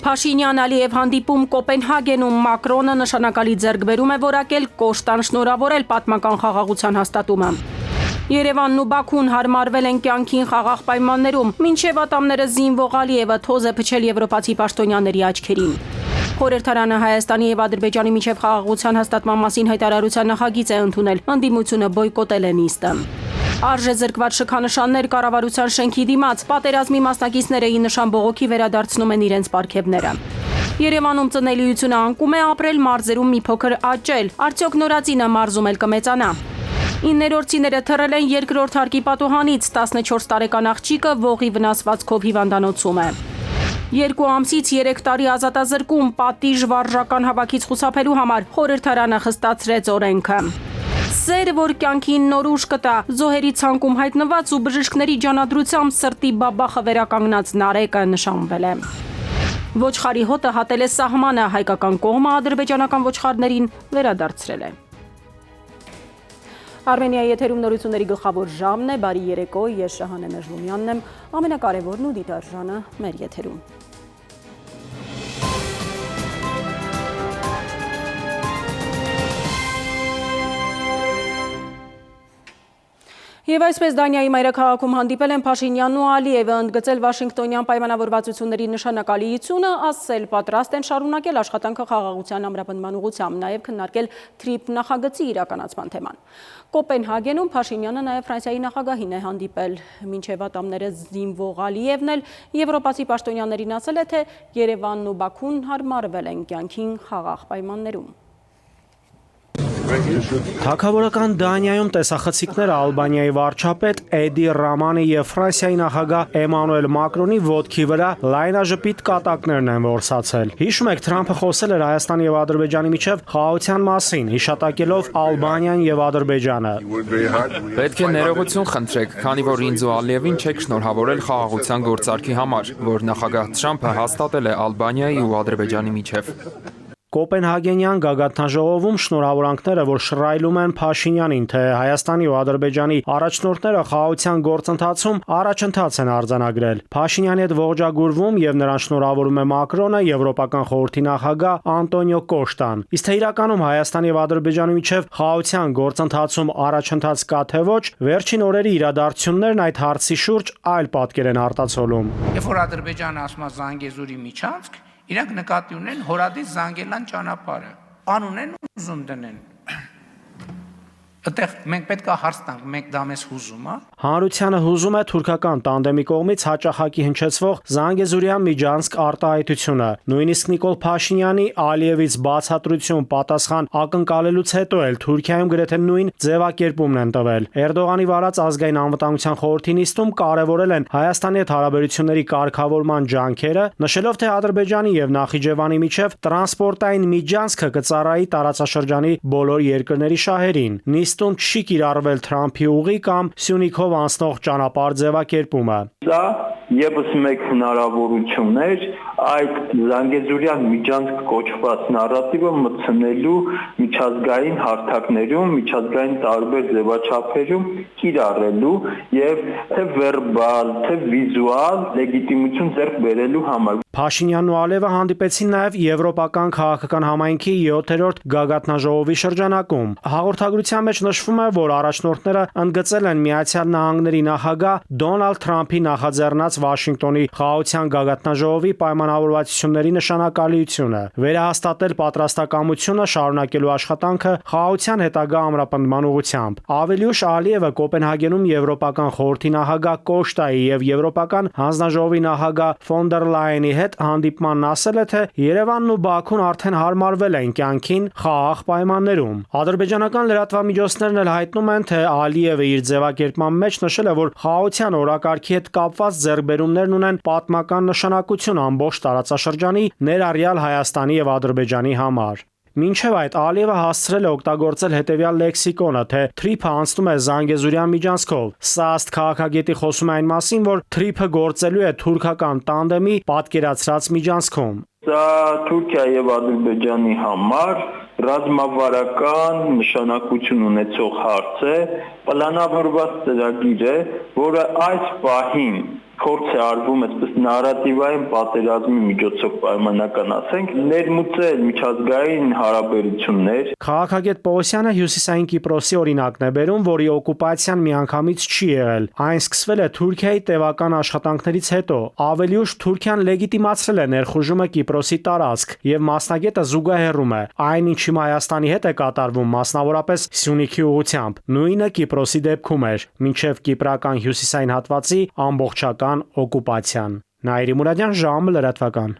Փաշինյան-Ալիև հանդիպում Կոպենհագենում Մակրոնը նշանակալի ձեռքբերում է որակել Կոշտան շնորհավորել պատմական խաղաղության հաստատումը։ Երևանն ու Բաքուն հարմարվել են կյանքին խաղաղ պայմաններում, մինչև ատամները զինվող Ալիևը թոզ է փչել եվրոպացի պաշտոնյաների աչքերին։ Խորհրդարանը Հայաստանի և Ադրբեջանի միջև խաղաղության հաստատման մասին հայտարարության նախագիծ է ընդունել, ընդդիմությունը բոյկոտել է նիստը։ Արժե զրկված շքանշաններ կառավարության շենքի դիմաց, պատերազմի մասնակիցները ի նշան բողոքի վերադարձնում են իրենց պարգևները։ Երևանում ծնելիությունը անկում է ապրել, մարզերում մի փոքր աճել, արդյոք նորածինը մարզում էլ կմեծանա։ 9-րդցիները թռել են երկրորդ հարկի պատուհանից, 14 տարեկան աղջիկը ողի վնասվածքով հիվանդանոցում է։ 2 ամսից 3 տարի ազատազրկում պատիժ վարժական հավաքից խուսափելու համար խորհրդարանը խստացրեց օրենքը։ Սեր, որ կյանքին նոր ուժ կտա, զոհերի ցանկում հայտնված ու բժիշկների ջանադրությամբ սրտի բաբախը վերականգնած Նարեկը նշանվել է։ Ոչխարի հոտը հատել է սահմանը, հայկական կողմը ադրբեջանական ոչխարներին վերադարձրել է։ Արմենիայի եթերում նորությունների գլխավոր ժամն է, բարի երեկո, ես Շահանե Մեժլումյանն եմ, ամենակարևորն ու դիտարժանը մեր եթերում։ Եվ այսպես Դանիայի մայրաքաղաքում հանդիպել են Փաշինյանն ու Ալիևը, ընդգծել Վաշինգտոնյան պայմանավորվածությունների նշանակալիությունը, ասել պատրաստ են շարունակել աշխատանքը խաղաղության ամրապնդման ուղղությամբ, նաև քննարկել TRIP նախագծի իրականացման թեման։ Կոպենհագենում Փաշինյանը նաև Ֆրանսիայի նախագահին է հանդիպել, մինչև ատամները զինվող Ալիևն էլ եվրոպացի պաշտոնյաներին ասել է, թե Երևանն ու Բաքուն հարմարվել են կյանքին խաղաղ պայմաններում։ Թագավորական Դանիայում տեսախցիկները Ալբանիայի վարչապետ Էդի Ռամանի և Ֆրանսիայի նախագահ Էմանուել Մակրոնի ոտքի վրա լայնաժպիտ կատակներն են որսացել։ Հիշում եք, Թրամփը խոսել էր Հայաստանի և Ադրբեջանի միջև խաղաղության մասին, հիշատակելով Ալբանիան և Ադրբեջանը։ Պետք է ներողություն խնդրեք, քանի որ ինձ ու Ալիևին չեք շնորհավորել խաղաղության գործարքի համար, որ նախագահ Թրամփը հաստատել է Ալբանիայի ու Ադրբեջանի միջև։ Կոպենհագենյան գագաթնաժողովում շնորհավորանքները, որ շռայլում են Փաշինյանին, թե Հայաստանի ու Ադրբեջանի առաջնորդները խաղաղության գործընթացում առաջընթաց են արձանագրել։ Փաշինյանի հետ ողջագուրվում եւ նրան շնորհավորում է Մակրոնը, Եվրոպական խորհրդի նախագահ Անտոնիո Կոշտան։ Իսկ թե իրականում Հայաստանի եւ Ադրբեջանի միջև խաղաղության գործընթացում առաջընթաց կա թե ոչ, վերջին օրերի իրադարձություններն այդ հարցի շուրջ այլ պատկեր են արտացոլում։ Երբ որ Ադրբեջանը ասում է Զանգեզուրի միջանցք, իրանք նկատի ունեն հորադից Զանգելան ճանապարհը, անուն են ուզում դնեն։ Այդտեղ մենք պետք է հարց տանք, մենք դա մեզ հուզում է։ Հանրությանը հուզում է թուրքական տանդեմի կողմից հաճախակի հնչեցվող Զանգեզուրյան միջանցք արտահայտությունը։ Նույնիսկ Նիկոլ Փաշինյանի Ալիևից բացատրություն պատասխան ակնկալելուց հետո էլ Թուրքիայում գրեթե նույն ձևակերպումն են տվել։ Էրդողանի վարած ազգային անվտանգության խորհրդի նիստում կարևորել են Հայաստանի հետ հարաբերությունների կարգավորման ջանքերը, նշելով, թե Ադրբեջանի եւ Նախիջևանի միջև տրանսպորտային միջանցքը կծառայի տարածաշրջանի բոլոր երկրների շահերին։ Նիստում չի կիրառվել Թրամփի ուղի կամ Սյունիքով անցնող ճանապարհ ձևակերպումը։ Սա եւս մեկ հնարավորություն էր այդ Զանգեզուրյան միջանցք կոչված նարատիվը մտցնելու միջազգային հարթակներում, միջազգային տարբեր ձևաչափերում կիրառելու եւ թե վերբալ, թե վիզուալ լեգիտիմություն ձեռք բերելու համար։ Փաշինյանն ու Ալիևը հանդիպեցին նաև Եվրոպական քաղաքական համայնքի 7-րդ գագաթնաժողովի շրջանակում։ Հաղորդագրության մեջ նշվում է, որ առաջնորդները ընդգծել են Միացյալ Նահանգների նախագահ Դոնալդ Թրամփի նախաձեռնած Վաշինգտոնի խաղաղության գագաթնաժողովի պայմանավորվածությունների նշանակալիությունը, վերահաստատել պատրաստակամությունը շարունակելու աշխատանքը խաղաղության հետագա ամրապնդման ուղղությամբ։ Ավելի ուշ Ալիևը Կոպենհագենում Եվրոպական խորհրդի նախագահ Կոշտայի եւ Եվրոպական հանձնաժողովի նախագահ Ֆոն դեր Լայենի հետ հանդիպմանն ասել է, թե Երևանն ու Բաքուն արդեն հարմարվել են կյանքին խաղաղ պայմաններում։ Ադրբեջանական լրատվամիջոցներն էլ հայտնում են, թե Ալիևը իր ձևակերպման մեջ նշել է, որ խաղաղության օրակարգի հետ կապված ձեռքբերումներն ունեն պատմական նշանակություն ամբողջ տարածաշրջանի, ներառյալ Հայաստանի եւ Ադրբեջանի համար։ Մինչև այդ Ալիևը հասցրել է օգտագործել հետևյալ լեքսիկոնը, թե TRIP-ը անցնում է Զանգեզուրյան միջանցքով։ Սա ըստ քաղաքագետի խոսում է այն մասին, որ TRIP-ը գործելու է թուրքական տանդեմի պատկերացրած միջանցքում։ Սա Թուրքիա եւ Ադրբեջանի համար ռազմավարական նշանակություն ունեցող հարց է, պլանավորված ծրագիր է, որը այս պահին փորձ է արվում այսպես նարատիվային պատերազմի միջոցով պայմանական ասենք ներմուծել միջազգային հարաբերություններ։ Քաղաքագետ Պողոսյանը Հյուսիսային Կիպրոսի օրինակն է բերում, որի օկուպացիան միանգամից չի եղել։ Այն սկսվել է Թուրքիայի տևական աշխատանքներից հետո։ Ավելի ուշ Թուրքիան լեգիտիմացրել է ներխուժումը Կիպրոսի տարածք, եւ մասնագետը զուգահեռում է այն, ինչ հիմա Հայաստանի հետ է կատարվում, մասնավորապես Սյունիքի ուղղությամբ։ Նույնը Կիպրոսի դեպքում էր, մինչև կիպրական հյուսիսային հատվածի ամբողջական օկուպացիան։ Նաիրի Մուրադյան, ժամը լրատվական։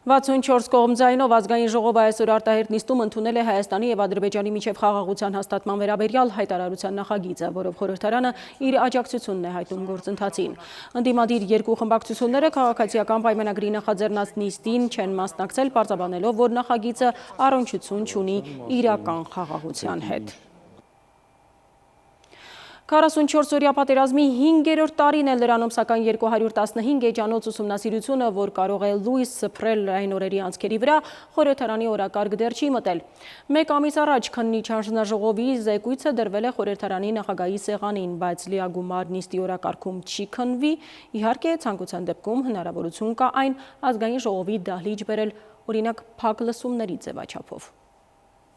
64 կողմձայնով ազգային ժողովը այսօր արտահերտ նիստում ընդունել է Հայաստանի եւ Ադրբեջանի միջև խաղաղության հաստատման վերաբերյալ հայտարարության նախագիծը, որով խորհրդարանը իր աջակցությունն է հայտնում գործընթացին։ Ընդդիմադիր երկու խմբակցությունները քաղաքացիական պայմանագրի նախաձեռնած նիստին չեն մասնակցել, պարզաբանելով, որ նախագիծը առնչություն չունի իրական խաղաղության հետ։ 44-օրյա պատերազմի 5-րդ տարին է լրանում, սակայն 215 էջանոց ուսումնասիրությունը, որ կարող է լույս սփռել այն օրերի անցքերի վրա, խորհրդարանի օրակարգ դեռ չի մտել։ Մեկ ամիս առաջ քննիչ հանձնաժողովի զեկույցը դրվել է խորհրդարանի նախագահի սեղանին, բայց լիագումար նիստի օրակարգում չի քննվի, իհարկե ցանկության դեպքում հնարավորություն կա այն ազգային ժողովի դահլիճ բերել, օրինակ փակ լսումների ձևաչափով։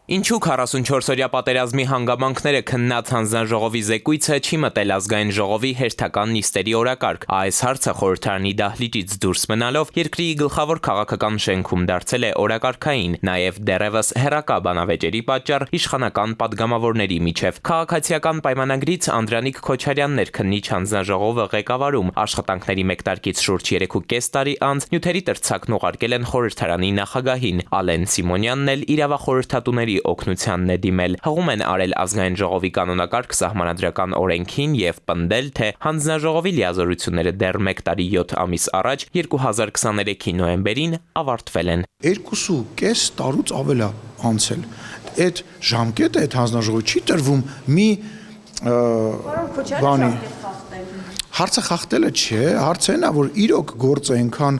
Ինչու 44-օրյա պատերազմի հանգամանքները քննած հանձնաժողովի զեկույցը չի մտել ազգային ժողովի հերթական նիստերի օրակարգ։ Այս հարցը խորհրդարանի դահլիճից դուրս մնալով երկրի գլխավոր քաղաքական շենքում դարձել է օրակարգային, նաև դեռևս հեռակա բանավեճերի պատճառ իշխանական падգամավորների միջև։ Քաղաքացիական պայմանագրից Անդրանիկ Քոչարյանն էր քննիչ հանձնաժողովը ղեկավարում։ Աշխատանքների մեկնարկից շուրջ 3.5 տարի անց նյութերի տրցակն ուղարկել են խորհրդարանի նախագահին։ Ալեն Սիմոնյանն էլ իրավախորհրդատուների օգնությանն է դիմել, հղում են արել ազգային ժողովի կանոնակարգ սահմանադրական օրենքին եւ պնդել, թե հանձնաժողովի լիազորությունները դեռ 1 տարի 7 ամիս առաջ 2023-ի նոյեմբերին ավարտվել են։ 2.5 տարուց ավել է անցել։ Այդ ժամկետը այդ հանձնաժողովի չի տրվում մի բանի։ Հարցը խախտելը չէ, հարցը այն է, որ իրոք գործը այնքան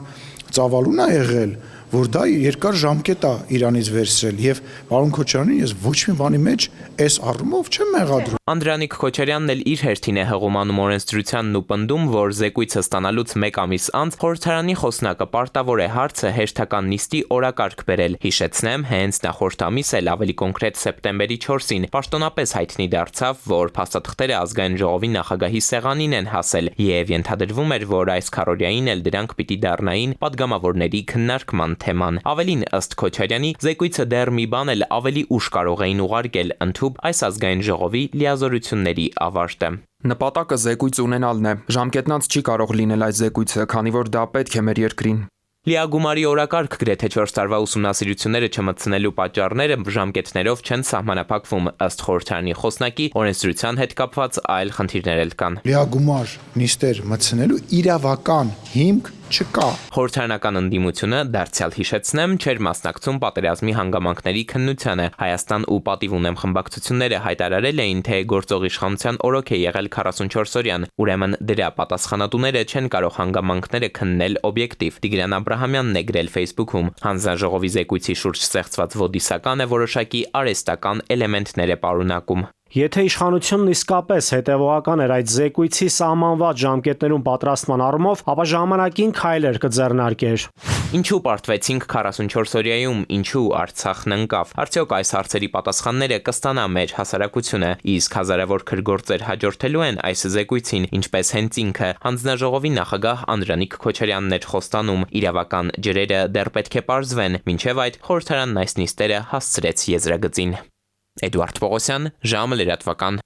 ծավալուն է եղել, որ դա երկար ժամկետ է Իրանից վերցրել եւ պարոն Քոչարյանին ես ոչ մի բանի մեջ այս առումով չեմ մեղադրում։ Անդրանիկ Քոչարյանն էլ իր հերթին է հղումանում օրենսդրությանն ու պնդում, որ զեկույցը ստանալուց 1 ամիս անց խորհրդարանի խոսնակը պարտավոր է հարցը հերթական նիստի օրակարգ բերել։ Հիշեցնեմ, հենց նախորդ ամիս էլ ավելի կոնկրետ սեպտեմբերի 4-ին պաշտոնապես հայտնի դարձավ, որ փաստաթղթերը ազգային ժողովի նախագահի սեղանին են հասել եւ ենթադրվում էր, որ այս քառօրյային էլ դրանք պիտի դառնային падգամավորների քննարկման թեման։ Ավելին, ըստ Քոչարյանի, զեկույցը դեռ մի բան էլ ավելի ուշ կարող էին ուղարկել, ընդհուպ այս ազգային ժողովի լիազորությունների ավարտը։ Նպատակը զեկույց ունենալն է։ Ժամկետնանց չի կարող լինել այս զեկույցը, քանի որ դա պետք է մեր երկրին։ Լիագումարի օրակարգ գրեթե 4 տարվա ուսումնասիրությունները չմտցնելու պատճառները ժամկետներով չեն սահմանափակվում, ըստ խորհրդարանի խոսնակի, օրենսդրության հետ կապված այլ խնդիրներ էլ կան։ Լիագումար նիստեր մտցնելու իրավական հիմք չկա։ Խորհրդարանական ընդդիմությունը, դարձյալ հիշեցնեմ, չէր մասնակցում պատերազմի հանգամանքների քննությանը։ Հայաստան ու Պատիվ ունեմ խմբակցությունները հայտարարել էին, թե գործող իշխանության օրոք է եղել 44-օրյան, ուրեմն դրա պատասխանատուները չեն կարող հանգամանքները քննել օբյեկտիվ։ Տիգրան Աբրահամյանն է գրել Facebook-ում. հանձնաժողովի զեկույցի շուրջ ստեղծված ոդիսականը որոշակի արհեստական էլեմենտներ է պարունակում։ Եթե իշխանությունն իսկապես հետևողական էր այդ զեկույցի սահմանված ժամկետներում պատրաստման առումով, ապա ժամանակին քայլեր կձեռնարկեր։ Ինչու պարտվեցինք 44-օրյայում, ինչու Արցախն ընկավ։ Արդյոք այս հարցերի պատասխանները կստանա մեր հասարակությունը, իսկ հազարավոր քրգործեր հաջորդելու են այս զեկույցին, ինչպես հենց ինքը հանձնաժողովի նախագահ Անդրանիկ Քոչարյանն էր խոստանում։ Իրավական ջրերը դեռ պետք է պարզվեն, մինչև այդ խորհրդարանն այս նիստերը հասցրեց եզրագծին։ Էդուարդ Պողոսյան, ժամը լրատվական։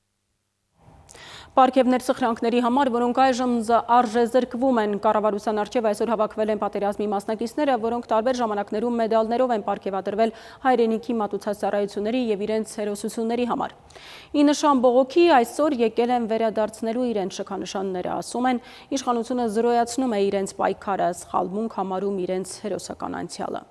Պարգևներ սխրանքների համար, որոնք այժմ արժեզրկվում են, կառավարության առջև այսօր հավաքվել են պատերազմի մասնակիցները, որոնք տարբեր ժամանակներում մեդալներով են պարգևատրվել հայրենիքի մատուցած ծառայությունների եւ իրենց հերոսությունների համար։ Ի նշան բողոքի այսօր եկել են վերադարձնելու իրենց շքանշանները, ասում են, իշխանությունը զրոյացնում է իրենց պայքարը, սխալմունք համարում իրենց հերոսական անցյալը։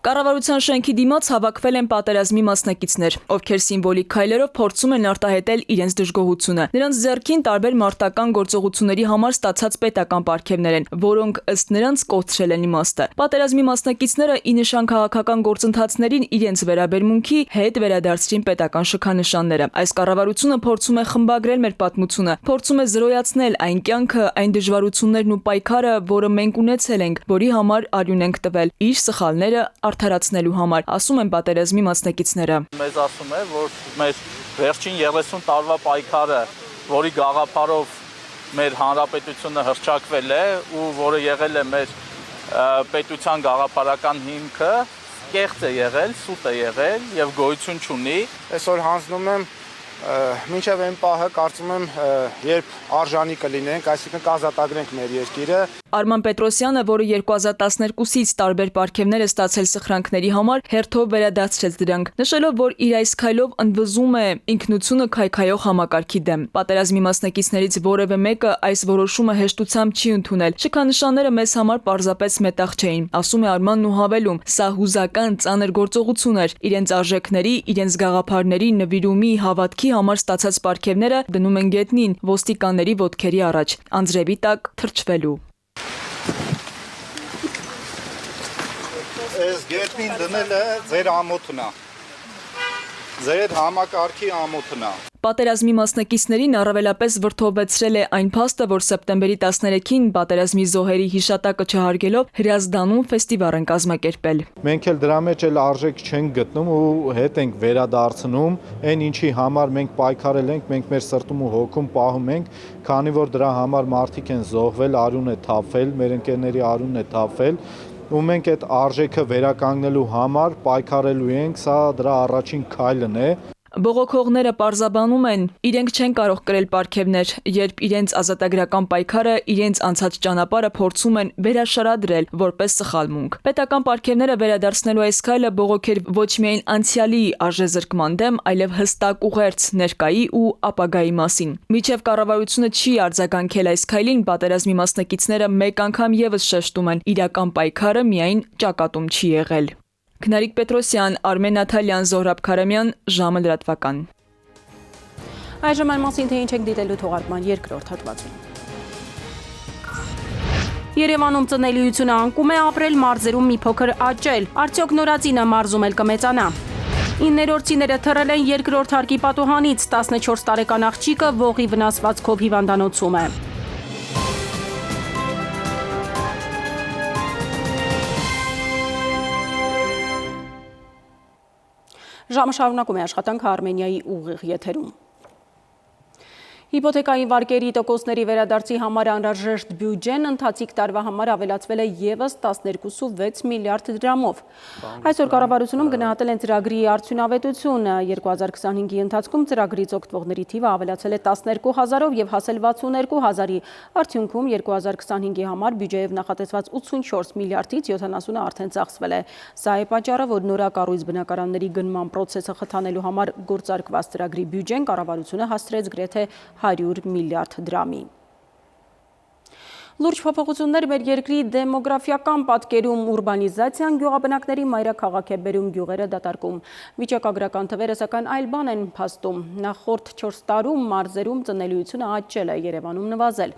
Կառավարության շենքի դիմաց հավաքվել են պատերազմի մասնակիցներ, ովքեր սիմվոլիկ քայլերով փորձում են արտահայտել իրենց դժգոհությունը։ Նրանց ձեռքին տարբեր մարտական գործողությունների համար ստացած պետական պարգևներ են, որոնք ըստ նրանց կորցրել են իմաստը։ Պատերազմի մասնակիցները ի նշան քաղաքական գործընթացներին իրենց վերաբերմունքի հետ վերադարձրին պետական շքանշանները։ Այս կառավարությունը փորձում է խմբագրել մեր պատմությունը, փորձում է զրոյացնել այն կյանքը, այն դժվարություններն ու պայքարը, որը մենք ունեցել ենք, որի համար արյուն ենք տվել, իր սխալները արդարացնելու համար, ասում են պատերազմի մասնակիցները։ Մեզ ասում է, որ մեր վերջին 30 տարվա պայքարը, որի գաղափարով մեր հանրապետությունը հռչակվել է ու որը եղել է մեր պետության գաղափարական հիմքը, կեղծ է եղել, սուտ է եղել եւ գոյություն չունի։ Այսօր հանձնում եմ մինչև այն պահը կարծում եմ երբ արժանի կլինենք, այսինքն կազատագրենք մեր երկիրը։ Արման Պետրոսյանը, որը 2012-ից տարբեր պարգևներ է ստացել սխրանքների համար, հերթով վերադարձրեց դրանք, նշելով, որ իր այս քայլով ընդվզում է ինքնությունը քայքայող համակարգի դեմ։ Պատերազմի մասնակիցներից որևէ մեկը այս որոշումը հեշտությամբ չի ընդունել։ Շքանշանները մեզ համար պարզապես մետաղ չէին, ասում է Արմանն ու հավելում. սա հուզական ծանր գործողություն էր, իրենց արժեքների, իրենց գաղափարների նվիրումի հավատքի համար ստացած պարգևները դնում են գետնին, ոստիկանների ոտքերի առաջ, անձրևի տակ թրջվելու։ Այս գետնին դնելը ձեր ամոթն է, ձեր համակարգի ամոթն է։ Պատերազմի մասնակիցներին առավելապես վրդովվեցրել է այն փաստը, որ սեպտեմբերի 13-ին պատերազմի զոհերի հիշատակը չհարգելով Հրազդանում ֆեստիվալ են կազմակերպել։ Մենք էլ դրա մեջ էլ արժեք չենք գտնում ու հետ ենք վերադարձնում այն ինչի համար մենք պայքարել ենք, մենք մեր սրտում ու հոգում պահում ենք, քանի որ դրա համար մարդիկ են զոհվել, արյուն է թափվել, մեր ընկերների արյունն է թափվել ու մենք այդ արժեքը վերականգնելու համար պայքարելու ենք, սա դրա առաջին քայլն է։ Բողոքողները պարզաբանում են, իրենք չեն կարող կրել պարգևներ, երբ իրենց ազատագրական պայքարը, իրենց անցած ճանապարհը փորձում են վերաշարադրել որպես սխալմունք։ Պետական պարգևները վերադարձնելու այս քայլը բողոք էր ոչ միայն անցյալի արժեզրկման դեմ, այլև հստակ ուղերձ ներկայի ու ապագայի մասին։ Մինչև կառավարությունը չի արձագանքել այս քայլին, պատերազմի մասնակիցները մեկ անգամ եւս շեշտում են, իրական պայքարը միայն ճակատում չի եղել։ Քնարիկ Պետրոսյան, Արմեն Նաթալյան, Զոհրաբ Քարամյան, ժամը լրատվական։ Այժմ այն մասին, թե ինչ եք դիտելու թողարկման երկրորդ հատվածում։ Երևանում ծնելիությունը անկում է ապրել, մարզերում մի փոքր աճել, արդյոք նորածինը մարզում էլ կմեծանա։ 9-րդցիները թռել են երկրորդ հարկի պատուհանից, 14 տարեկան աղջիկը ողի վնասվածքով հիվանդանոցում է։ Ժամը շարունակում է աշխատանքը Արմենիայի ուղիղ եթերում։ Հիպոթեկային վարկերի տոկոսների վերադարձի համար անհրաժեշտ բյուջեն ընթացիկ տարվա համար ավելացվել է ևս 12.6 միլիարդ դրամով։ Այսօր կառավարությունում գնահատել են ծրագրի արդյունավետությունը։ 2025-ի ընթացքում ծրագրից օգտվողների թիվը ավելացել է 12,000-ով եւ հասել 62,000-ի։ Արդյունքում 2025-ի համար բյուջեով նախատեսված 84 միլիարդից 70-ը արդեն ծախսվել է։ Սա է պատճառը, որ նորակառույց բնակարանների գնման պրոցեսը խթանելու համար գործարկված ծրագրի բյուջեն կառավարությունը հասցրեց գրեթե 100 միլիարդ դրամի։ Լուրջ փոփոխություններ մեր երկրի դեմոգրաֆիական պատկերում, ուրբանիզացիան գյուղաբնակների մայրաքաղաք է բերում, գյուղերը դատարկում։ Վիճակագրական թվերը սակայն այլ բան են փաստում։ Նախորդ 4 տարում մարզերում ծնելիությունը աճել է, Երևանում նվազել։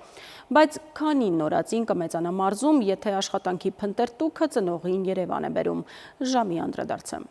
Բայց քանի նորածին կմեծանա մարզում, եթե աշխատանքի փնտրտուքը ծնողին Երևան է բերում։ Ժամի անդրադարձը։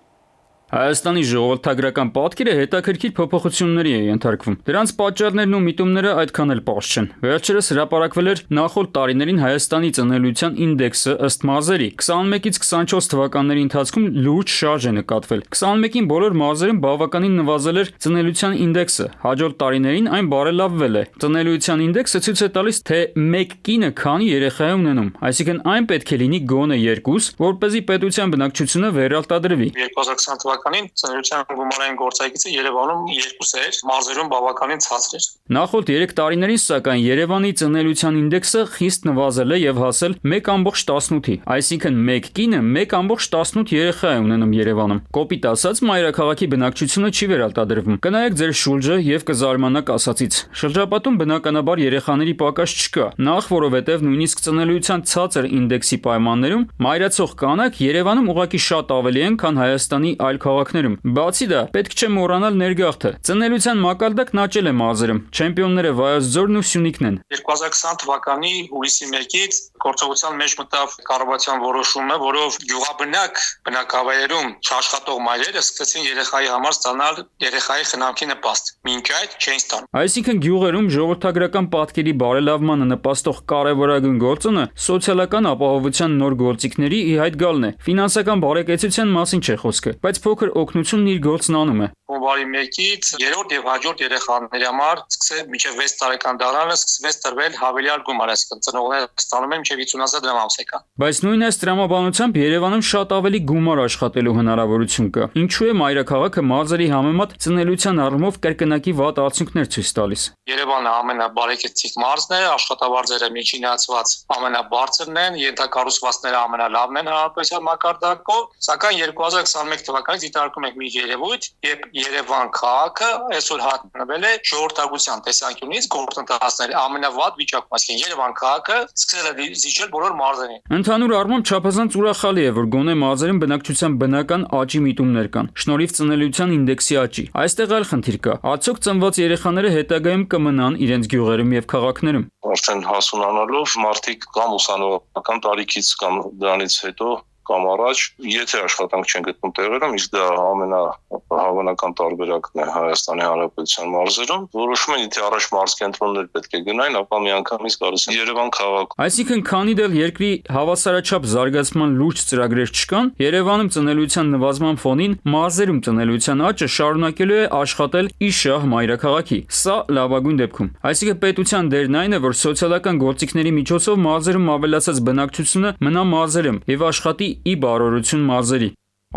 Հայաստանի ժողովրդագրական պատկերը հետաքրքիր փոփոխությունների է ենթարկվում։ Դրանց պատճառներն ու միտումները այդքան էլ պարզ չեն։ Վերջերս հրապարակվել էր նախորդ տարիներին Հայաստանի ծնելիության ինդեքսը ըստ մարզերի։ 21-ից 24 թվականների ընթացքում լուրջ շարժ է նկատվել։ 21-ին բոլոր մարզերում բավականին նվազել էր ծնելիության ինդեքսը։ Հաջորդ տարիներին այն բարելավվել է։ Ծնելիության ինդեքսը ցույց է տալիս, թե մեկ կինը քանի երեխա է ունենում, այսինքն այն պետք է լինի գոնե 2, որպեսզի պետության բնակչությունը վերարտադրվի։ 2020 թվականին ծնելիության գումարային գործակիցը Երևանում 2 էր, մարզերում բավականին ցածր էր։ Նախորդ 3 տարիներին, սակայն, Երևանի ծնելիության ինդեքսը խիստ նվազել է եւ հասել 1.18-ի, այսինքն 1 կինը 1.18 երեխա է ունենում Երևանում։ Կոպիտ ասած, մայրաքաղաքի բնակչությունը չի վերարտադրվում։ Կնայեք ձեր շուրջը եւ կզարմանաք ասածից։ Շրջապատում բնականաբար երեխաների պակաս չկա, նախ որովհետեւ նույնիսկ ծնելիության ցածր ինդեքսի պայմաններում մայրացող կանայք Երևանում ուղղակի շատ ավելի են, քան Հայաստանի այլ քաղաքներում։ Բացի դա, պետք չէ մոռանալ ներգաղթը։ Ծնելիության մակարդակն աճել է մարզերում։ Չեմպիոնները Վայոց-Ձորն ու Սյունիքն են։ 2020 թվականի հուլիսի 1-ից գործողության մեջ մտավ կառավարության որոշումը, որով գյուղաբնակ բնակավայրերում չաշխատող մայրերը սկսեցին երեխայի համար ստանալ երեխայի խնամքի նպաստ։ Մինչ այդ չէին ստանում։ Այսինքն գյուղերում ժողովրդագրական պատկերի բարելավմանը նպաստող կարևորագույն գործոնը սոցիալական ապահովության նոր գործիքների ի հայտ գալն է։ Ֆինանսական բարեկեցության մասին չէ խոսքը, բայց փոքր օգնությունն իր գործն անում է։ Հունվարի 1-ից 3-րդ եւ հաջորդ երեխաների համար սկսել մինչեւ 6 տարեկան դառնալը սկսվեց տրվել հավելյալ գումար, այսինքն ծնողները ստանում են մինչեւ 50,000 դրամ ամսեկան։ Բայց նույն այս տրամաբանությամբ Երևանում շատ ավելի գումար աշխատելու հնարավորություն կա։ Ինչու է մայրաքաղաքը մարզերի համեմատ ծնելիության առումով կրկնակի վատ արդյունքներ ցույց տալիս։ Երևանը ամենաբարեկեցիկ մարզն է, աշխատավարձերը միջինացված ամենաբարձրն են, ենթակառուցվածքները ամենալավն են հանրապետության մակարդակով, սակայն 2021 թվականից դիտարկում ենք մի երևույթ, երբ Երևան քաղաքը այսօր հայտնվել է ժողովրդական տեսանկյունից գործընթացների ամենավատ վիճակում, այսինքն Երևան քաղաքը սկսել է զիջել բոլոր մարզերին։ Ընդհանուր առմամբ չափազանց ուրախալի է, որ գոնե մարզերում բնակչության բնական աճի միտումներ կան, շնորհիվ ծնելիության ինդեքսի աճի։ Այստեղ այլ խնդիր կա։ Արդյոք ծնված երեխաները հետագայում կմնան իրենց գյուղերում եւ քաղաքներում։ Արդեն հասունանալով մարդիկ կամ ուսանողական տարիքից կամ դրանից հետո կամ առաջ, եթե աշխատանք չեն գտնում տեղերում, իսկ դա ամենահավանական տարբերակն է Հայաստանի Հանրապետության մարզերում, որոշում են եթե առաջ մարզկենտրոններ պետք է գնային, ապա միանգամից գալիս են Երևան քաղաք։ Այսինքն, քանի դեռ երկրի հավասարաչափ զարգացման լուրջ ծրագրեր չկան, Երևանում ծնելիության նվազման ֆոնին մարզերում ծնելիության աճը շարունակելու է աշխատել ի շահ մայրաքաղաքի։ Սա լավագույն դեպքում։ Այսինքն պետության դերն այն է, որ սոցիալական գործիքների միջոցով մարզերում ավելացած բնակչությունը մնա մարզերում եւ աշխատի ի բարօրություն մարզերի։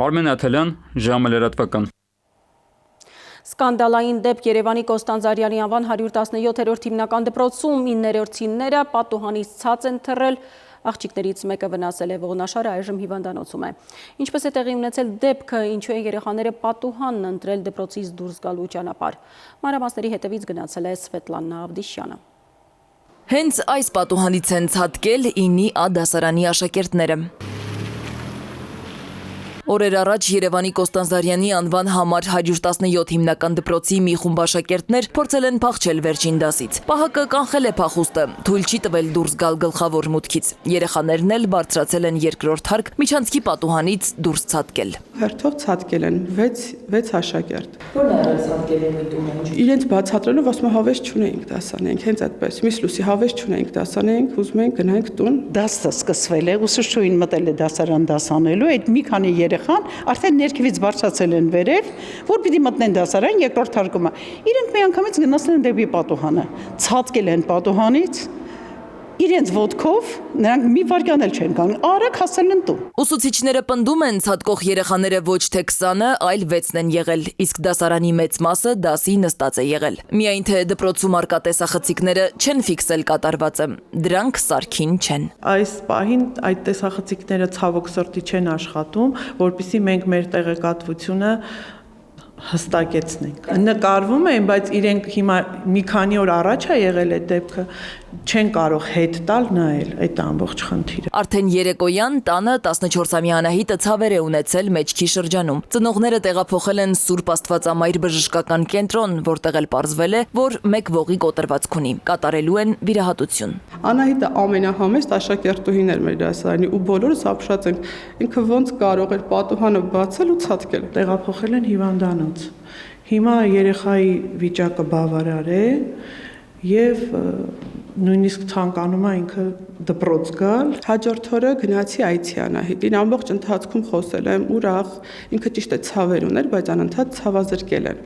Արմեն Աթելյան, ժամը լրատվական։ Սկանդալային դեպք Երևանի Կոստանդզարյանի անվան 117-րդ հիմնական դպրոցում 9-րդինները պատուհանից ցած են թռել, աղջիկներից մեկը վնասել է, ողնաշարը այժմ հիվանդանոցում է։ Ինչպես է տեղի ունեցել դեպքը, ինչու են երեխաները պատուհանն ընտրել դպրոցից դուրս գալու ճանապարհ։ Մանրամասների հետևից գնացել է Սվետլանա Ավդիշյանը։ Հենց այս պատուհանից են ցատկել 9 A դասարանի աշակերտները։ Օրեր առաջ Երևանի Կոստանդզարյանի անվան համար 117 հիմնական դպրոցի մի խումբ աշակերտներ փորձել են փախչել վերջին դասից։ ՊԱՀԿ կանխել է փախուստը, թույլ չի տվել դուրս գալ գլխավոր մուտքից։ Երեխաներն էլ բարձրացել են երկրորդ հարկ միջանցքի պատուհանից դուրս ցատկել։ Հերթով ցատկել են 6 աշակերտ։ Ո՞րն է ցատկելու միտումը։ Իրենց բացատրելով ասում են հավես չունեինք դասանենք, հենց այդպես։ Միս լուսի հավես չունեինք դասանենք, ուզում ենք գնանք տուն։ Դասը սկսվել է, ուսուցչուհին մտել է դասարան դասանելու, այդ մի քանի երեխան արդեն ներքևից բարձրացել են վերև, որ պիտի մտնեն դասարան երկրորդ հարկում։ Իրենք միանգամից գնացել են դեպի պատուհանը, ցածկել են պատուհանից, իրենց ոտքով նրանք մի վայրկյան էլ չեն կանգնել, արագ հասել են տուն։ Ուսուցիչները պնդում են, ցատկող երեխաները ոչ թե 20, այլ 6-ն են եղել, իսկ դասարանի մեծ մասը դասի նստած է եղել։ Միայն թե դպրոցում արկա տեսախցիկները չեն ֆիքսել կատարվածը, դրանք սարքին չեն։ Այս պահին այդ տեսախցիկները ցավոք սրտի չեն աշխատում, որpիսի մենք մեր տեղեկատվությունը հստակեցնենք։ Նկարվում են, բայց իրենք հիմա մի քանի օր առաջ է եղել այդ դեպքը, չեն կարող հետ տալ նայել այդ ամբողջ խնդիրը։ Արդեն երեկոյան տանը 14-ամյա Անահիտը ցավեր է ունեցել մեջքի շրջանում։ Ծնողները տեղափոխել են Սուրբ Աստվածամայր բժշկական կենտրոն, որտեղ էլ պարզվել է, որ մեկ ողի կոտրվածք ունի։ Կատարելու են վիրահատություն։ Անահիտը ամենահամեստ աշակերտուհին էր մեր դասարանի ու բոլորս ապշած ենք, ինքը ոնց կարող էր պատուհանը բացել ու ցատկել։ Տեղափոխել են հիվանդանոց։ Հիմա երեխայի վիճակը բավարար է եւ նույնիսկ ցանկանում է ինքը դպրոց գալ։ Հաջորդ օրը գնացի այցի Անահիտին, ամբողջ ընթացքում խոսել եմ, ուրախ, ինքը ճիշտ է ցավեր ուներ, բայց անընդհատ ցավազրկել են։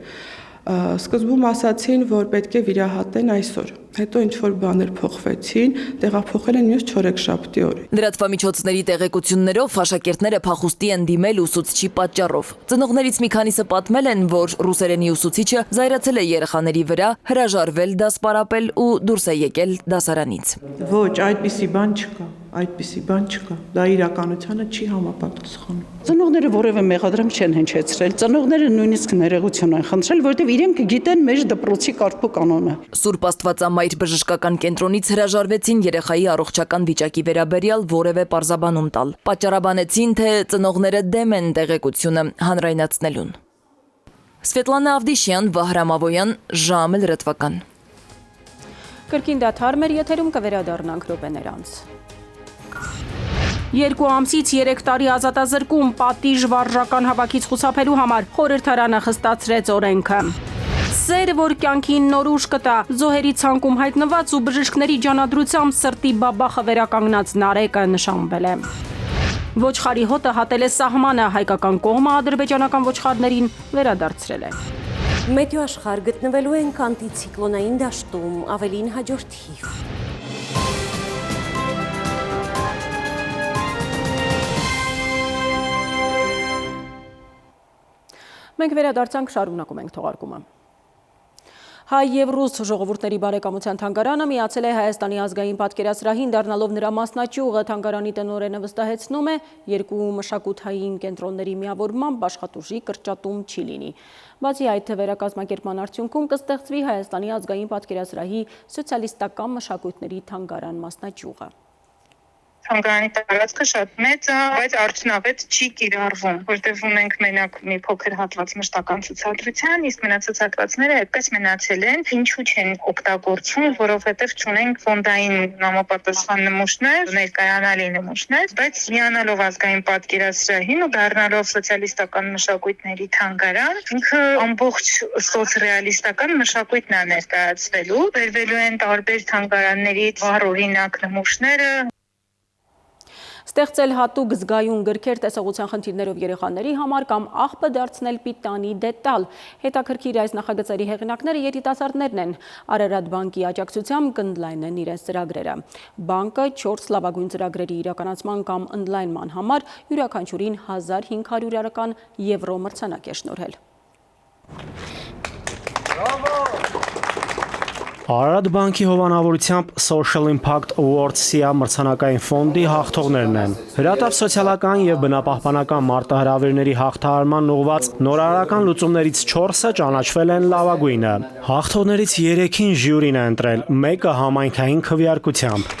Սկզբում ասացին, որ պետք է վիրահատեն այսօր։ Հետո ինչ որ բաներ փոխվեցին, տեղափոխել են մյուս չորեքշաբթի օրը։ Լրատվամիջոցների տեղեկություններով աշակերտները փախուստի են դիմել ուսուցչի պատճառով։ Ծնողներից մի քանիսը պատմել են, որ ռուսերենի ուսուցիչը զայրացել է երեխաների վրա, հրաժարվել դասպարապել ու դուրս է եկել դասարանից։ Ոչ, այդպիսի բան չկա, այդպիսի բան չկա։ Դա իրականությանը չի համապատասխանում։ Ծնողները որևէ մեղադրանք չեն հնչեցրել, ծնողները նույնիսկ ներողություն են խնդրել, որովհետև իրենք գիտեն մեր դպրոցի կարգ ու կանոնը։ Սուրբ Աստվածամայր բժշկական կենտրոնից հրաժարվեցին երեխայի առողջական վիճակի վերաբերյալ որևէ պարզաբանում տալ։ Պատճառաբանեցին, թե ծնողները դեմ են տեղեկությունը հանրայնացնելուն։ Սվետլանա Ավդիշյան, Վահրամ Ավոյան, ժամը լրատվական։ Կրկին դադար մեր եթերում կվերադառնանք րոպեներ անց։ 2 ամսից 3 տարի ազատազրկում պատիժ վարժական հավաքից խուսափելու համար խորհրդարանը խստացրեց օրենքը։ Սերը, որ կյանքին նոր ուժ կտա, զոհերի ցանկում հայտնված ու բժիշկների ջանադրությամբ սրտի բաբախը վերականգնած Նարեկը նշանվել է։ Ոչխարի հոտը հատել է սահմանը, հայկական կողմը ադրբեջանական ոչխարներին վերադարձրել է։ Մեթեոաշխարհ գտնվելու ենք անտիցիկլոնային դաշտում, ավելին հաջորդ հիվ։ Մենք վերադարձանք, շարունակում ենք թողարկումը։ Հայ եւ ռուս ժողովուրդների բարեկամության թանգարանը միացել է Հայաստանի ազգային պատկերասրահին, դառնալով նրա մասնաճյուղը։ Թանգարանի տնօրենը վստահեցնում է, երկու մշակութային կենտրոնների միավորմամբ աշխատուժի կրճատում չի լինի։ Բացի այդ, վերակազմակերպման արդյունքում կստեղծվի Հայաստանի ազգային պատկերասրահի սոցիալիստական մշակույթների թանգարան մասնաճյուղը։ Թանգարանի տարածքը շատ մեծ է, բայց արդյունավետ չի կիրառվում, որտեղ ունենք մենակ մի փոքր հատված մշտական ցուցադրության, իսկ մնացած հատվածները այդպես մնացել են, ինչու չեն օգտագործվում, որովհետև չունենք ֆոնդային համապատասխան նմուշներ, ներկայանալի նմուշներ, բայց միանալով ազգային պատկերասրահին ու դառնալով սոցիալիստական մշակույթների թանգարան, ինքը ամբողջ սոցռեալիստական մշակույթն է ներկայացվելու, բերվելու են տարբեր թանգարանների վառ օրինակ նմուշները։ Ստեղծել հատուկ զգայուն գրքեր տեսողության խնդիրներով երեխաների համար կամ աղբը դարձնել պիտանի դետալ։ Հետաքրքիր այս նախագծերի հեղինակները երիտասարդներն են։ Արարատ բանկի աջակցությամբ կընդլայնեն իրենց ծրագրերը։ Բանկը 4 լավագույն ծրագրերի իրականացման կամ ընդլայնման համար յուրաքանչյուրին 1500 եվրո մրցանակ է շնորհել։ Արարատ բանկի հովանավորությամբ Social Impact Awards SIA մրցանակային ֆոնդի հաղթողներն են։ Հրատապ սոցիալական եւ բնապահպանական մարտահրավերների հաղթահարման ուղղված նորարարական լուծումներից 4-ը ճանաչվել են լավագույնը։ Հաղթողներից 3-ին ժյուրին է ընտրել, մեկը համայնքային քվեարկությամբ։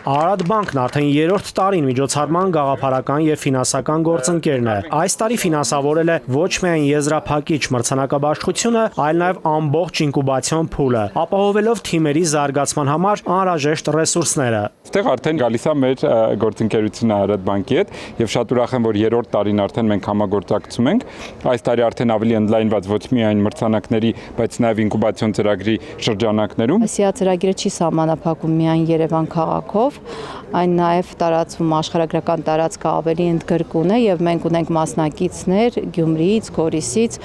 Արարատ բանկն արդեն 3-րդ տարին միջոցառման գաղափարական եւ ֆինանսական գործընկերն է։ Այս տարի ֆինանսավորել է ոչ միայն եզրափակիչ մրցանակաբաշխությունը, այլ նաեւ ամբողջ ինկուբացիոն փուլը, ապահովելով թիմերի զարգացման համար անհրաժեշտ ռեսուրսները։ Այստեղ արդեն գալիս է մեր գործընկերությունը Արարատ բանկի հետ եւ շատ ուրախ եմ, որ 3-րդ տարին արդեն մենք համագործակցում ենք։ Այս տարի արդեն ավելի ընդլայնված ոչ միայն մրցանակների, բայց նաեւ ինկուբացիոն ծրագրի շրջանակներում։ SIA ծրագիրը չի սահմանափակում միայն Երևան քաղաքով, այն նաև տարածվում աշխարհագրական տարածքը ավելի ընդգրկուն է եւ մենք ունենք մասնակիցներ Գյումրիից, Գորիսից,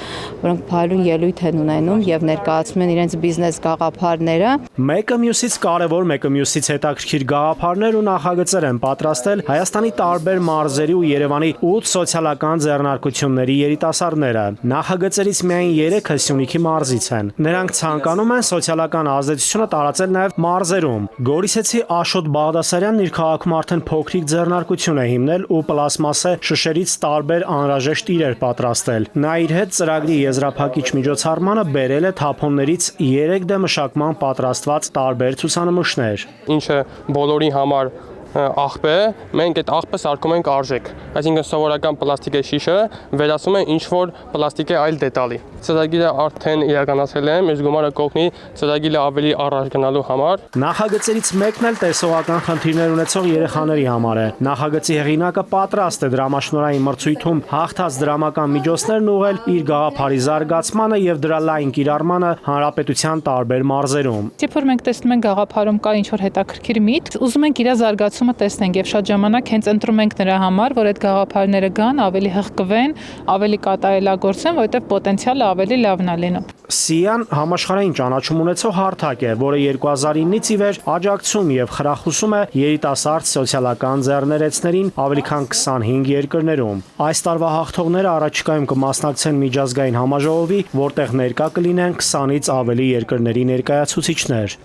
որոնք փայլուն ելույթ են ունենում եւ ներկայացնում են իրենց բիզնես գաղափարները։ Մեկը մյուսից կարևոր, մեկը մյուսից հետաքրքիր գաղափարներ ու նախագծեր են պատրաստել Հայաստանի տարբեր մարզերի ու Երևանի 8 սոցիալական ձեռնարկությունների երիտասարդները։ Նախագծերից միայն 3-ը Սյունիքի մարզից են։ Նրանք ցանկանում են սոցիալական ազդեցությունը տարածել նաև մարզերում։ Գորիսեցի Աշոտ Բաղդասարյանն իր քաղաքում արդեն փոքրիկ ձեռնարկություն է հիմնել ու պլաստմասե շշերից տարբեր անհրաժեշտ իրեր պատրաստել։ Նա իր հետ ծրագրի եզրափակիչ միջոցառմանը բերել է թափոններից 3D մշակման պատրաստված տարբեր ցուցանմուշներ։ Ինչը բոլորի համար աղբ է, մենք այդ աղբը սարքում ենք արժեք, այսինքն սովորական պլաստիկե շիշը վերածում է ինչ-որ պլաստիկե այլ դետալի։ Ծրագիրը արդեն իրականացել եմ, ես գումարը կօգնի ծրագիրը ավելի առաջ գնալու համար։ Նախագծերից մեկն էլ տեսողական խնդիրներ ունեցող երեխաների համար է։ Նախագծի հեղինակը պատրաստ է դրամաշնորհային մրցույթում հաղթած դրամական միջոցներն ուղղել իր գաղափարի զարգացմանը եւ դրա լայն կիրառմանը հանրապետության տարբեր մարզերում։ Երբ որ մենք տեսնում ենք գաղափարում կա ինչ-որ հետաքրքիր միտք, ուզում ենք իր զարգացում զարգացումը տեսնենք եւ շատ ժամանակ հենց ընտրում ենք նրա համար, որ այդ գաղափարները գան, ավելի հղկվեն, ավելի կատարելագործեն, որովհետեւ պոտենցիալը ավելի լավն է լինում։ Սիան համաշխարհային ճանաչում ունեցող հարթակ է, որը 2009-ից ի վեր աջակցում եւ խրախուսում է երիտասարդ սոցիալական ձեռներեցներին ավելի քան 25 երկրներում։ Այս տարվա հաղթողները առաջիկայում կմասնակցեն միջազգային համաժողովի, որտեղ ներկա կլինեն 20-ից ավելի երկրների ներկայացուցիչներ։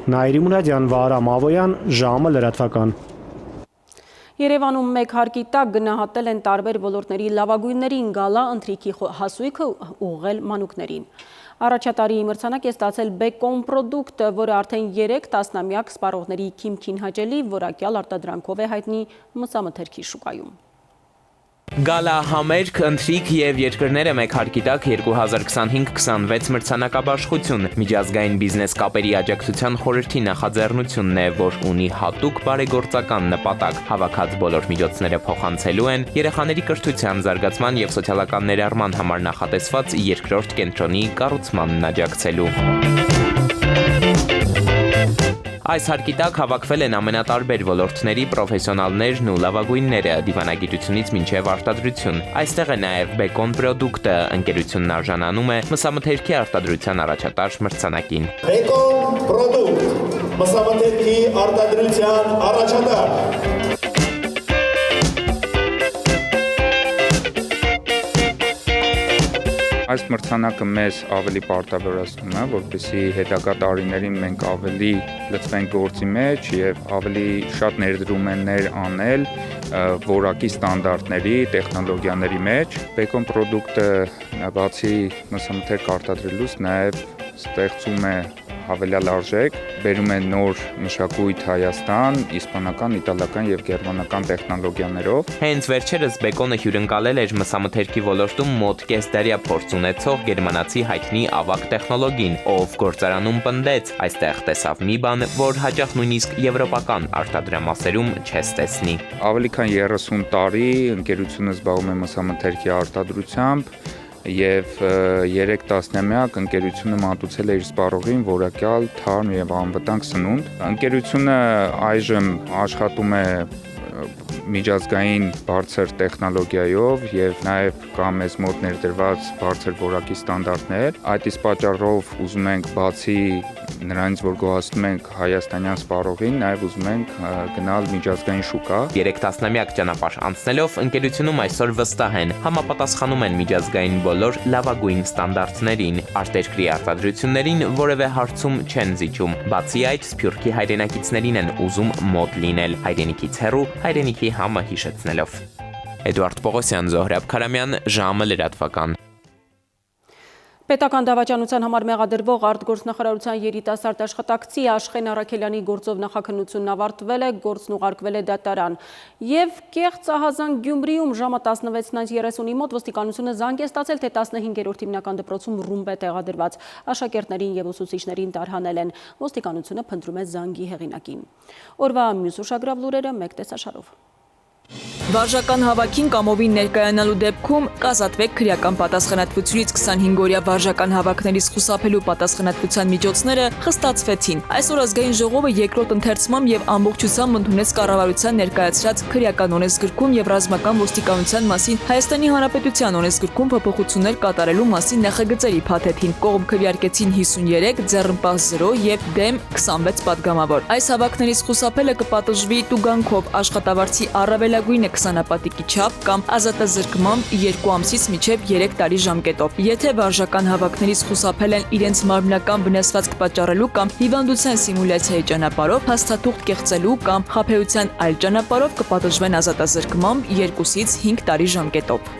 Նաիրի Մուրադյան, Վահրամ Ավոյան, ժամը լրատվական։ Երևանում մեկ հարկի տակ գնահատել են տարբեր ոլորտների լավագույններին գալա ընթրիքի հասույթը ուղղել մանուկներին։ Առաջատարի մրցանակ է ստացել Բեկոն պրոդուկտը, որը արդեն 3 տասնամյակ սպառողների քիմքին հաճելի որակյալ արտադրանքով է հայտնի մսամթերքի շուկայում։ Գալա համերգ, ընթրիք եւ երկրները մեկ հարկի տակ 2025-26 մրցանակաբաշխություն միջազգային բիզնես կապերի աջակցության խորհրդի նախաձեռնությունն է, որ ունի հատուկ բարեգործական նպատակ։ Հավաքած բոլոր միջոցները փոխանցելու են երեխաների կրթության, զարգացման եւ սոցիալական ներառման համար նախատեսված երկրորդ կենտրոնի կառուցմանն աջակցելու։ Այս հարկի տակ հավաքվել են ամենատարբեր ոլորտների պրոֆեսիոնալներն ու լավագույնները դիվանագիտությունից մինչև արտադրություն։ Այստեղ է նաև Բեկոն պրոդուկտը, ընկերությունն արժանանում է մսամթերքի արտադրության առաջատար մրցանակին։ Բեկոն պրոդուկտ, մսամթերքի արտադրության առաջատար։ Այս մրցանակը մեզ ավելի պարտավորացնում է, որպեսզի հետագա տարիներին մենք ավելի լծվենք գործի մեջ եւ ավելի շատ ներդրումներ անել որակի ստանդարտների, տեխնոլոգիաների մեջ։ Բեկոն պրոդուկտը բացի մսամթերք արտադրելուց նաեւ ստեղծում է հավելյալ արժեք, բերում է նոր մշակույթ Հայաստան, իսպանական, իտալական եւ գերմանական տեխնոլոգիաներով։ Հենց վերջերս Բեկոնը հյուրընկալել էր մսամթերքի ոլորտում մոտ կես դարյա փորձ ունեցող գերմանացի հայտնի ավագ տեխնոլոգին, ով գործարանում պնդեց, այստեղ տեսավ մի բան, որ հաճախ նույնիսկ եվրոպական արտադրամասերում չես տեսնի։ Ավելի քան 30 տարի ընկերությունը զբաղվում է մսամթերքի արտադրությամբ եւ 3 տասնամյակ ընկերությունը մատուցել է իր սպառողին որակյալ, թարմ եւ անվտանգ սնունդ։ Ընկերությունը այժմ աշխատում է միջազգային բարձր տեխնոլոգիայով եւ նաեւ կա մեզ մոտ ներդրված բարձր որակի ստանդարտներ։ Այդ իսկ պատճառով ուզում ենք բացի նրանից, որ գոհացնում ենք հայաստանյան սպառողին, նաեւ ուզում ենք գնալ միջազգային շուկա։ 3 տասնամյակ ճանապարհ անցնելով ընկերությունում այսօր վստահ են, համապատասխանում են միջազգային բոլոր լավագույն ստանդարտներին, արտերկրի արտադրություններին որևէ հարցում չեն զիջում։ Բացի այդ, Սփյուռքի հայրենակիցներին են ուզում մոտ լինել, հայրենիքից հեռու, հայրենիքի համը հիշեցնելով։ Էդուարդ Պողոսյան, Զոհրաբ Քարամյան, ժամը լրատվական։ Պետական դավաճանության համար մեղադրվող արտգործնախարարության երիտասարդ աշխատակցի Աշխեն Առաքելյանի գործով նախաքննությունն ավարտվել է, գործն ուղարկվել է դատարան։ Եվ կեղծ ահազանգ Գյումրիում ժամը 16:30-ի մոտ ոստիկանությունը զանգ է ստացել, թե 15-րդ հիմնական դպրոցում ռումբ է տեղադրված։ Աշակերտներին եւ ուսուցիչներին տարհանել են։ Ոստիկանությունը փնտրում է զանգի հեղինակին։ Օրվա մյուս ուշագրավ լուրերը մեկ տեսաշարով։ Վարժական հավաքին կամովին ներկայանալու դեպքում կազատվեք քրեական պատասխանատվությունից 25-օրյա վարժական հավաքներից խուսափելու պատասխանատվության միջոցները խստացվեցին։ Այսօր ազգային ժողովը երկրորդ ընթերցմամբ եւ ամբողջությամբ ընդունեց կառավարության ներկայացրած քրեական օրենսգրքում եւ ռազմական ոստիկանության մասին Հայաստանի Հանրապետության օրենսգրքում փոփոխություններ կատարելու մասին նախագծերի փաթեթին։ Կողմ քվեարկեցին 53, ձեռնպահ 0 եւ դեմ 26 պատգամավոր։ Այս հավաքներից խուսափելը կպատժվի տուգանքով, աշխատավարձի առավելագույնը 20 ապատիկի չափ կամ ազատազրկմամբ 2 ամսից մինչև 3 տարի ժամկետով։ Եթե վարժական հավաքներից խուսափել են իրենց մարմնական վնասվածք պատճառելու կամ հիվանդության սիմուլյացիայի ճանապարհով, հաստատուղթ կեղծելու կամ խաբեության այլ ճանապարհով կպատժվեն ազատազրկմամբ 2-ից 5 տարի ժամկետով։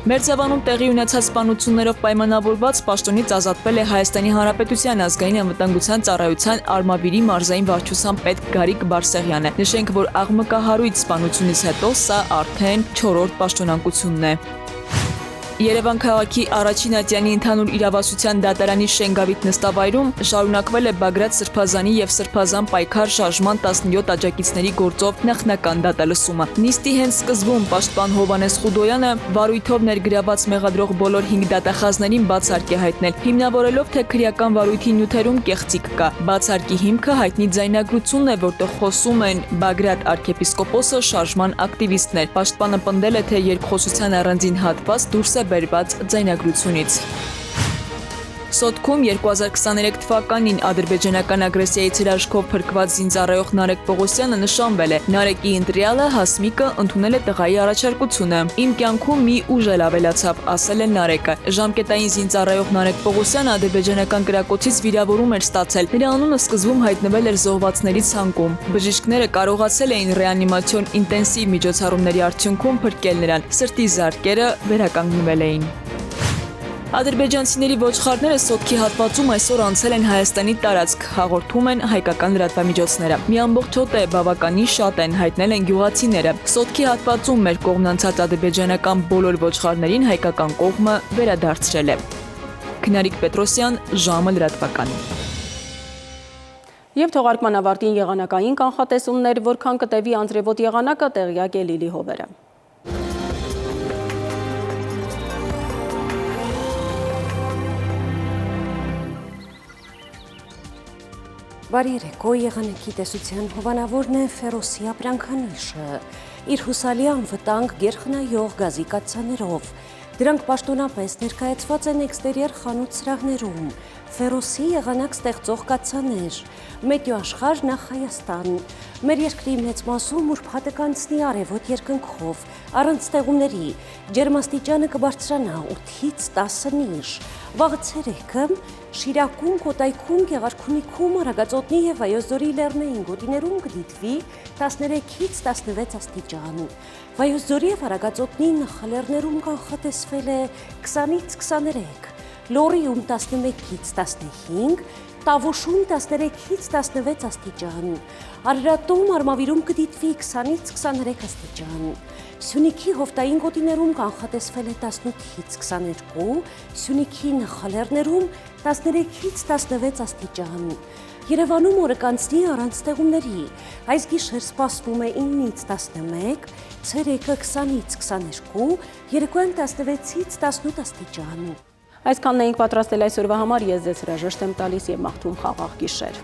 Մերձավանում տեղի ունեցած սպանություններով պայմանավորված պաշտոնից ազատվել է Հայաստանի Հանրապետության ազգային անվտանգության ծառայության Արմավիրի մարզային վարչության պետ Գարիկ Բարսեղյանը։ Նշենք, որ աղմկահարույց սպանությունից հետո սա արդեն 4-րդ պաշտոնանկությունն է։ Երևան քաղաքի առաջին ատյանի ընդհանուր իրավասության դատարանի Շենգավիթ նստավայրում շարունակվել է Բագրատ Սրբազանի եւ Սրբազան պայքար շարժման 17 աջակիցների գործով նախնական դատալսումը։ Նիստի հենց սկզբում պաշտպան Հովհաննես Խուդոյանը վարույթով ներգրաված մեղադրող բոլոր 5 դատախազներին բացարկ է հայտնել, հիմնավորելով թե քրեական վարույթի նյութերում կեղծիք կա։ Բացարկի հիմքը հայտնի ձայնագրությունն է, որտեղ խոսում են Բագրատ arczepiskoposը շարժման ակտիվիստներ։ Պաշտպանը պնդել է, թե երկխոսության առանձին հատված դուրս է բերված ձայնագրությունից։ Սոտքում 2023 թվականին ադրբեջանական ագրեսիայից հրաշքով փրկված զինծառայող Նարեկ Պողոսյանը նշանվել է։ Նարեկի ընտրյալը Հասմիկը ընդունել է տղայի առաջարկությունը։ Իմ կյանքում մի ուժ էլ ավելացավ, ասել է Նարեկը։ Ժամկետային զինծառայող Նարեկ Պողոսյանը ադրբեջանական կրակոցից վիրավորում էր ստացել։ Նրա անունը սկզբում հայտնվել էր զոհվածների ցանկում։ Բժիշկները կարողացել էին ռեանիմացիոն ինտենսիվ միջոցառումների արդյունքում փրկել նրան։ Սրտի զարկերը վերականգնվել էին։ Ադրբեջանցիների ոչխարները Սոտքի հատվածում այսօր անցել են Հայաստանի տարածք, հաղորդում են հայկական լրատվամիջոցները։ Մի ամբողջ հոտ է, բավականին շատ են, հայտնել են գյուղացիները։ Սոտքի հատվածում մեր կողմն անցած ադրբեջանական բոլոր ոչխարներին հայկական կողմը վերադարձրել է։ Քնարիկ Պետրոսյան, ժամը լրատվական։ Եվ թողարկման ավարտին եղանակային կանխատեսումներ, որքան կտևի անձրևոտ եղանակը, տեղյակ է Լիլի Հովերը։ Բարի երեկո, եղանակի տեսության հովանավորն է Ֆերոսի ապրանքանիշը, իր հուսալի անվտանգ գերխնայող գազի կաթսաներով։ Դրանք պաշտոնապես ներկայացված են էքստերիեր խանութ սրահներում, Ֆերոսի եղանակ ստեղծող կաթսաներ, Մետեո աշխարհ նախ Հայաստան։ Մեր երկրի մեծ մասում ուրբաթը կանցնի արևոտ երկնքով, առանց ստեղումների, ջերմաստիճանը կբարձրանա 8-ից 10 նիշ։ Վաղը ցերեկը Շիրակում, Կոտայքում, Գեղարքունիքում, Արագածոտնի և Վայոց ձորի լեռնային գոտիներում կդիտվի 13-ից 16 աստիճան։ Վայոց ձորի և Արագածոտնի նախալեռներում կանխատեսվել է 20-ից 23, Լոռիում 11-ից 15, Տավուշում 13-ից 16 աստիճան, Արարատում, Արմավիրում կդիտվի 20-ից 23 աստիճան, Սյունիքի հովտային գոտիներում կանխատեսվել է 18-ից 22, Սյունիքի նախալեռներում 13-ից 16 աստիճան։ Երևանում օրը կանցնի առանց ստեղումների, այս գիշեր սպասվում է 9-ից 11, ցերեկը 20-ից 22, երեկոյան 16-ից 18 աստիճան։ Այսքանն էինք պատրաստել այսօրվա համար, ես ձեզ հրաժեշտ եմ տալիս և մաղթում խաղաղ գիշեր։